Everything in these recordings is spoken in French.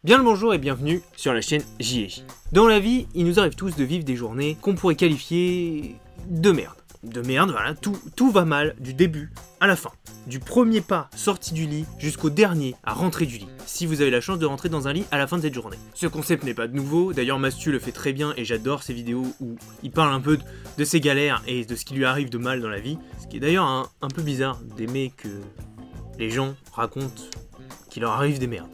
Bien le bonjour et bienvenue sur la chaîne J&J. Dans la vie, il nous arrive tous de vivre des journées qu'on pourrait qualifier de merde. De merde, voilà, tout va mal du début à la fin. Du premier pas sorti du lit jusqu'au dernier à rentrer du lit. Si vous avez la chance de rentrer dans un lit à la fin de cette journée. Ce concept n'est pas de nouveau, d'ailleurs Mastu le fait très bien et j'adore ses vidéos où il parle un peu de ses galères et de ce qui lui arrive de mal dans la vie. Ce qui est d'ailleurs un peu bizarre d'aimer que les gens racontent qu'il leur arrive des merdes.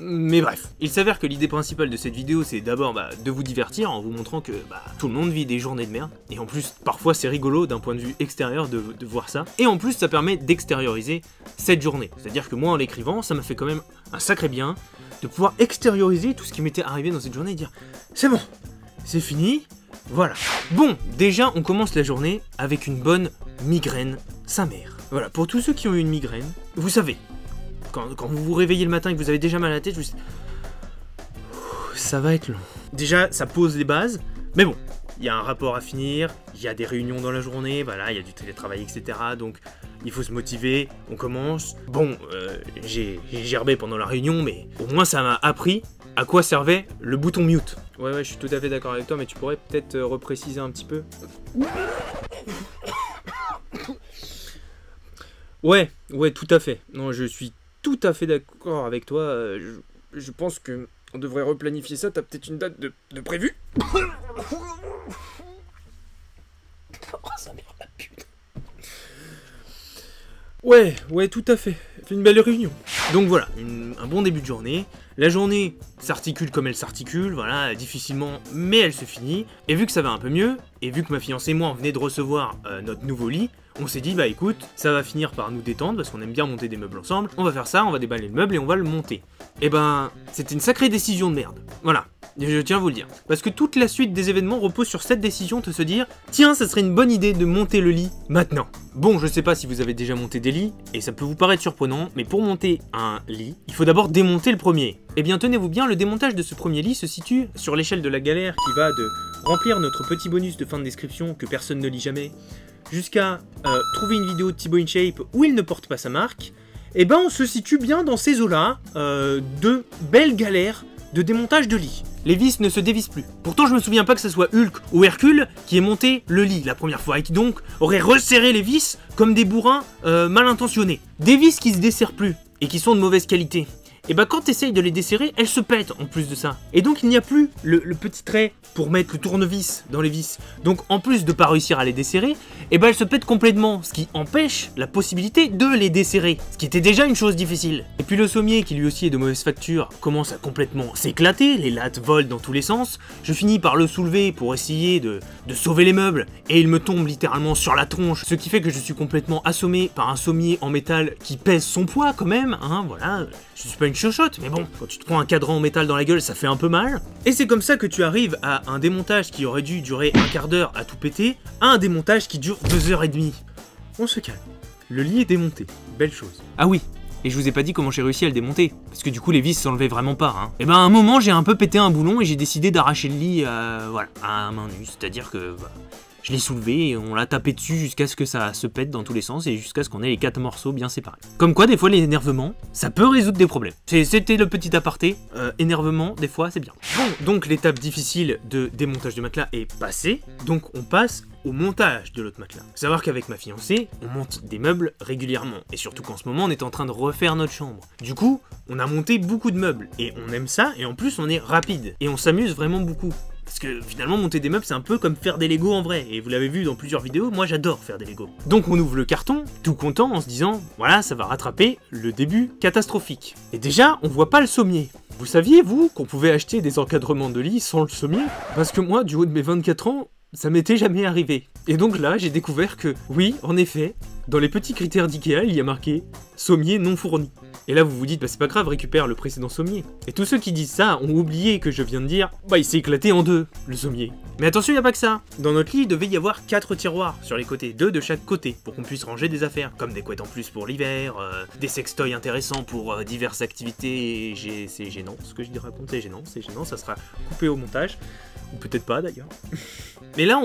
Mais bref, il s'avère que l'idée principale de cette vidéo c'est d'abord de vous divertir en vous montrant que tout le monde vit des journées de merde. Et en plus, parfois c'est rigolo d'un point de vue extérieur de voir ça. Et en plus ça permet d'extérioriser cette journée. C'est-à-dire que moi en l'écrivant, ça m'a fait quand même un sacré bien de pouvoir extérioriser tout ce qui m'était arrivé dans cette journée et dire c'est bon, c'est fini, voilà. Bon, déjà on commence la journée avec une bonne migraine sa mère. Voilà, pour tous ceux qui ont eu une migraine, vous savez, quand vous vous réveillez le matin et que vous avez déjà mal à la tête, ça va être long. Déjà, ça pose les bases, mais bon, il y a un rapport à finir, il y a des réunions dans la journée, voilà, il y a du télétravail, etc. Donc, il faut se motiver, on commence. Bon, j'ai gerbé pendant la réunion, mais au moins ça m'a appris à quoi servait le bouton mute. Ouais, je suis tout à fait d'accord avec toi, mais tu pourrais peut-être repréciser un petit peu. Ouais, tout à fait. Non, je suis tout à fait d'accord avec toi. Je pense que on devrait replanifier ça. T'as peut-être une date de prévu? Oh, ça merde la pute. Ouais, tout à fait. C'est une belle réunion. Donc voilà, un bon début de journée. La journée s'articule comme elle s'articule, voilà, difficilement, mais elle se finit. Et vu que ça va un peu mieux, et vu que ma fiancée et moi on venait de recevoir notre nouveau lit, on s'est dit écoute, ça va finir par nous détendre parce qu'on aime bien monter des meubles ensemble. On va faire ça, on va déballer le meuble et on va le monter. Et c'était une sacrée décision de merde. Voilà, je tiens à vous le dire. Parce que toute la suite des événements repose sur cette décision de se dire tiens, ça serait une bonne idée de monter le lit maintenant. Bon, je sais pas si vous avez déjà monté des lits, et ça peut vous paraître surprenant, mais pour monter un lit, il faut d'abord démonter le premier. Eh bien tenez-vous bien, le démontage de ce premier lit se situe sur l'échelle de la galère qui va de remplir notre petit bonus de fin de description que personne ne lit jamais, jusqu'à trouver une vidéo de Thibaut InShape où il ne porte pas sa marque. Et on se situe bien dans ces eaux-là de belles galères de démontage de lit. Les vis ne se dévissent plus. Pourtant je me souviens pas que ce soit Hulk ou Hercule qui ait monté le lit la première fois et qui donc aurait resserré les vis comme des bourrins mal intentionnés. Des vis qui se desserrent plus et qui sont de mauvaise qualité. Et quand t'essayes de les desserrer, elles se pètent en plus de ça. Et donc il n'y a plus le petit trait pour mettre le tournevis dans les vis. Donc en plus de pas réussir à les desserrer, elles se pètent complètement, ce qui empêche la possibilité de les desserrer. Ce qui était déjà une chose difficile. Et puis le sommier, qui lui aussi est de mauvaise facture, commence à complètement s'éclater, les lattes volent dans tous les sens. Je finis par le soulever pour essayer de sauver les meubles, et il me tombe littéralement sur la tronche, ce qui fait que je suis complètement assommé par un sommier en métal qui pèse son poids quand même, hein, voilà. Je suis pas une chochotte, mais bon, quand tu te prends un cadran en métal dans la gueule, ça fait un peu mal. Et c'est comme ça que tu arrives à un démontage qui aurait dû durer un quart d'heure à tout péter, à un démontage qui dure 2h30. On se calme. Le lit est démonté. Belle chose. Ah oui, et je vous ai pas dit comment j'ai réussi à le démonter, parce que du coup les vis s'enlevaient vraiment pas, hein. Et à un moment j'ai un peu pété un boulon et j'ai décidé d'arracher le lit voilà, à main nue, c'est-à-dire que je l'ai soulevé et on l'a tapé dessus jusqu'à ce que ça se pète dans tous les sens et jusqu'à ce qu'on ait les 4 morceaux bien séparés. Comme quoi, des fois, l'énervement, ça peut résoudre des problèmes. C'était le petit aparté. Énervement, des fois, c'est bien. Bon, donc l'étape difficile de démontage du matelas est passée. Donc on passe au montage de l'autre matelas. Faut savoir qu'avec ma fiancée, on monte des meubles régulièrement. Et surtout qu'en ce moment, on est en train de refaire notre chambre. Du coup, on a monté beaucoup de meubles. Et on aime ça. Et en plus, on est rapide. Et on s'amuse vraiment beaucoup. Parce que finalement monter des meubles c'est un peu comme faire des Lego en vrai, et vous l'avez vu dans plusieurs vidéos, moi j'adore faire des Lego. Donc on ouvre le carton, tout content en se disant, voilà ça va rattraper le début catastrophique. Et déjà on voit pas le sommier. Vous saviez vous qu'on pouvait acheter des encadrements de lit sans le sommier? Parce que moi du haut de mes 24 ans, ça m'était jamais arrivé. Et donc là j'ai découvert que, oui en effet, dans les petits critères d'Ikea il y a marqué sommier non fourni. Et là vous vous dites, c'est pas grave, récupère le précédent sommier. Et tous ceux qui disent ça ont oublié que je viens de dire, il s'est éclaté en deux, le sommier. Mais attention, il n'y a pas que ça. Dans notre lit, il devait y avoir 4 tiroirs sur les côtés, 2 de chaque côté, pour qu'on puisse ranger des affaires, comme des couettes en plus pour l'hiver, des sextoys intéressants pour diverses activités. C'est gênant, ce que je raconte, c'est gênant, ça sera coupé au montage. Ou peut-être pas d'ailleurs. Mais là,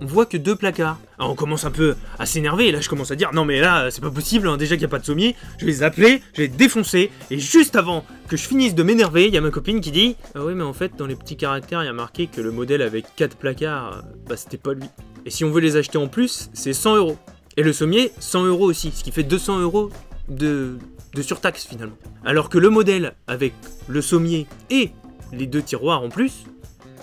on voit que 2 placards. Alors on commence un peu à s'énerver, et là je commence à dire, non mais là c'est pas possible, hein, déjà qu'il n'y a pas de sommier, je vais les appeler, je vais les défoncer, et juste avant que je finisse de m'énerver, il y a ma copine qui dit, ah oui mais en fait dans les petits caractères il y a marqué que le modèle avec 4 placards, bah c'était pas lui. Et si on veut les acheter en plus, c'est 100 €. Et le sommier, 100 € aussi, ce qui fait 200 € de surtaxe finalement. Alors que le modèle avec le sommier et les 2 tiroirs en plus,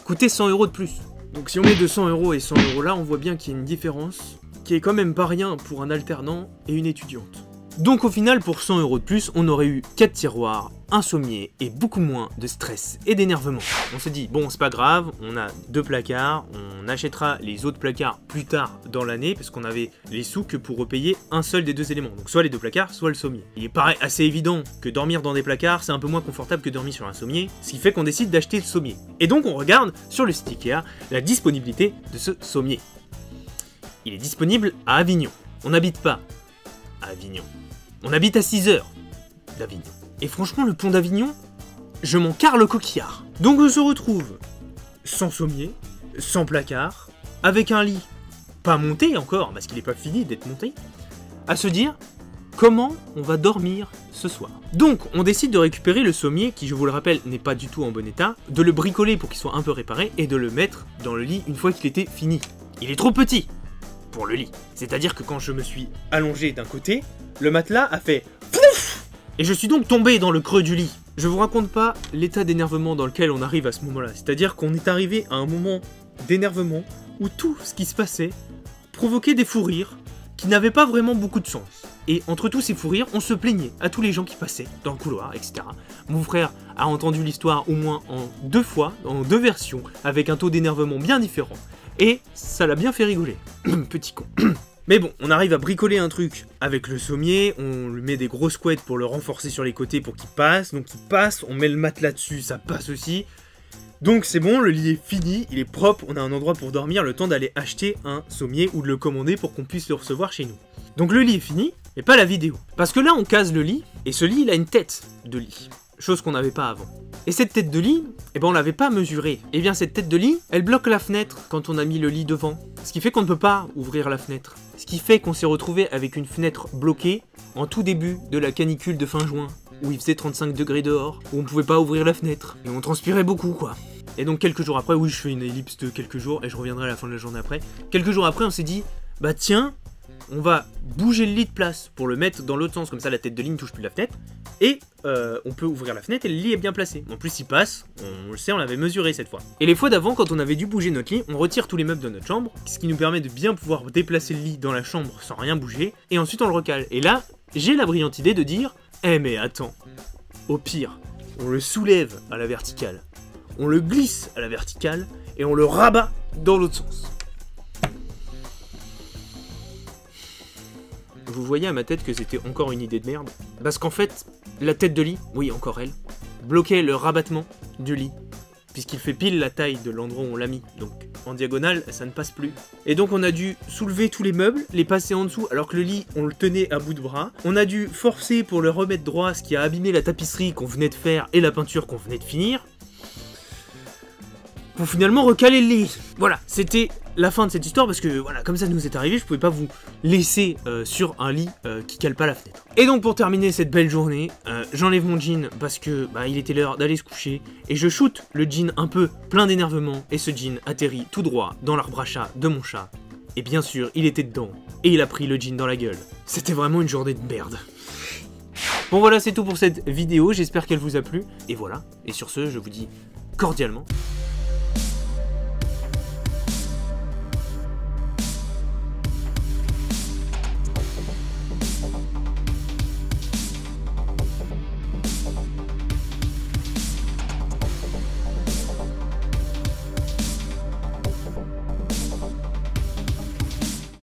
coûtait 100 € de plus. Donc si on met 200 € et 100 € là, on voit bien qu'il y a une différence qui est quand même pas rien pour un alternant et une étudiante. Donc au final, pour 100 € de plus, on aurait eu 4 tiroirs, un sommier et beaucoup moins de stress et d'énervement. On s'est dit, bon c'est pas grave, on a 2 placards, on achètera les autres placards plus tard dans l'année, parce qu'on avait les sous que pour repayer un seul des 2 éléments. Donc soit les 2 placards, soit le sommier. Il paraît assez évident que dormir dans des placards, c'est un peu moins confortable que dormir sur un sommier, ce qui fait qu'on décide d'acheter le sommier. Et donc on regarde sur le site Ikea la disponibilité de ce sommier. Il est disponible à Avignon. On n'habite pas à Avignon. On habite à 6 heures d'Avignon. Et franchement, le pont d'Avignon, je m'en carre le coquillard. Donc on se retrouve sans sommier, sans placard, avec un lit pas monté encore, parce qu'il n'est pas fini d'être monté, à se dire comment on va dormir ce soir. Donc on décide de récupérer le sommier, qui je vous le rappelle n'est pas du tout en bon état, de le bricoler pour qu'il soit un peu réparé, et de le mettre dans le lit une fois qu'il était fini. Il est trop petit pour le lit. C'est-à-dire que quand je me suis allongé d'un côté, le matelas a fait pouf, et je suis donc tombé dans le creux du lit. Je vous raconte pas l'état d'énervement dans lequel on arrive à ce moment-là. C'est-à-dire qu'on est arrivé à un moment d'énervement où tout ce qui se passait provoquait des fous rires qui n'avaient pas vraiment beaucoup de sens. Et entre tous ces fous rires, on se plaignait à tous les gens qui passaient dans le couloir, etc. Mon frère a entendu l'histoire au moins en 2 fois, en 2 versions, avec un taux d'énervement bien différent. Et ça l'a bien fait rigoler. Petit con. Mais bon, on arrive à bricoler un truc avec le sommier, on lui met des grosses couettes pour le renforcer sur les côtés pour qu'il passe, donc il passe, on met le matelas dessus, ça passe aussi. Donc c'est bon, le lit est fini, il est propre, on a un endroit pour dormir, le temps d'aller acheter un sommier ou de le commander pour qu'on puisse le recevoir chez nous. Donc le lit est fini, mais pas la vidéo. Parce que là on case le lit, et ce lit il a une tête de lit, chose qu'on n'avait pas avant. Et cette tête de lit, eh ben on l'avait pas mesurée. Et bien cette tête de lit, elle bloque la fenêtre quand on a mis le lit devant. Ce qui fait qu'on ne peut pas ouvrir la fenêtre. Ce qui fait qu'on s'est retrouvé avec une fenêtre bloquée en tout début de la canicule de fin juin, où il faisait 35 degrés dehors, où on pouvait pas ouvrir la fenêtre. Et on transpirait beaucoup quoi. Et donc quelques jours après, oui je fais une ellipse de quelques jours, et je reviendrai à la fin de la journée après. Quelques jours après on s'est dit, bah tiens, on va bouger le lit de place pour le mettre dans l'autre sens, comme ça la tête de lit ne touche plus la fenêtre, et on peut ouvrir la fenêtre et le lit est bien placé. En plus il passe, on le sait, on l'avait mesuré cette fois. Et les fois d'avant, quand on avait dû bouger notre lit, on retire tous les meubles de notre chambre, ce qui nous permet de bien pouvoir déplacer le lit dans la chambre sans rien bouger, et ensuite on le recale. Et là, j'ai la brillante idée de dire, eh mais attends, au pire, on le soulève à la verticale, on le glisse à la verticale, et on le rabat dans l'autre sens. Vous voyez à ma tête que c'était encore une idée de merde. Parce qu'en fait, la tête de lit, oui encore elle, bloquait le rabattement du lit. Puisqu'il fait pile la taille de l'endroit où on l'a mis. Donc en diagonale, ça ne passe plus. Et donc on a dû soulever tous les meubles, les passer en dessous, alors que le lit, on le tenait à bout de bras. On a dû forcer pour le remettre droit, ce qui a abîmé la tapisserie qu'on venait de faire et la peinture qu'on venait de finir. Pour finalement recaler le lit. Voilà, c'était la fin de cette histoire parce que voilà, comme ça nous est arrivé, je pouvais pas vous laisser sur un lit qui cale pas la fenêtre. Et donc pour terminer cette belle journée, j'enlève mon jean parce que bah, il était l'heure d'aller se coucher et je shoot le jean un peu plein d'énervement et ce jean atterrit tout droit dans l'arbre à chat de mon chat. Et bien sûr, il était dedans et il a pris le jean dans la gueule. C'était vraiment une journée de merde. Bon voilà, c'est tout pour cette vidéo, j'espère qu'elle vous a plu et voilà. Et sur ce, je vous dis cordialement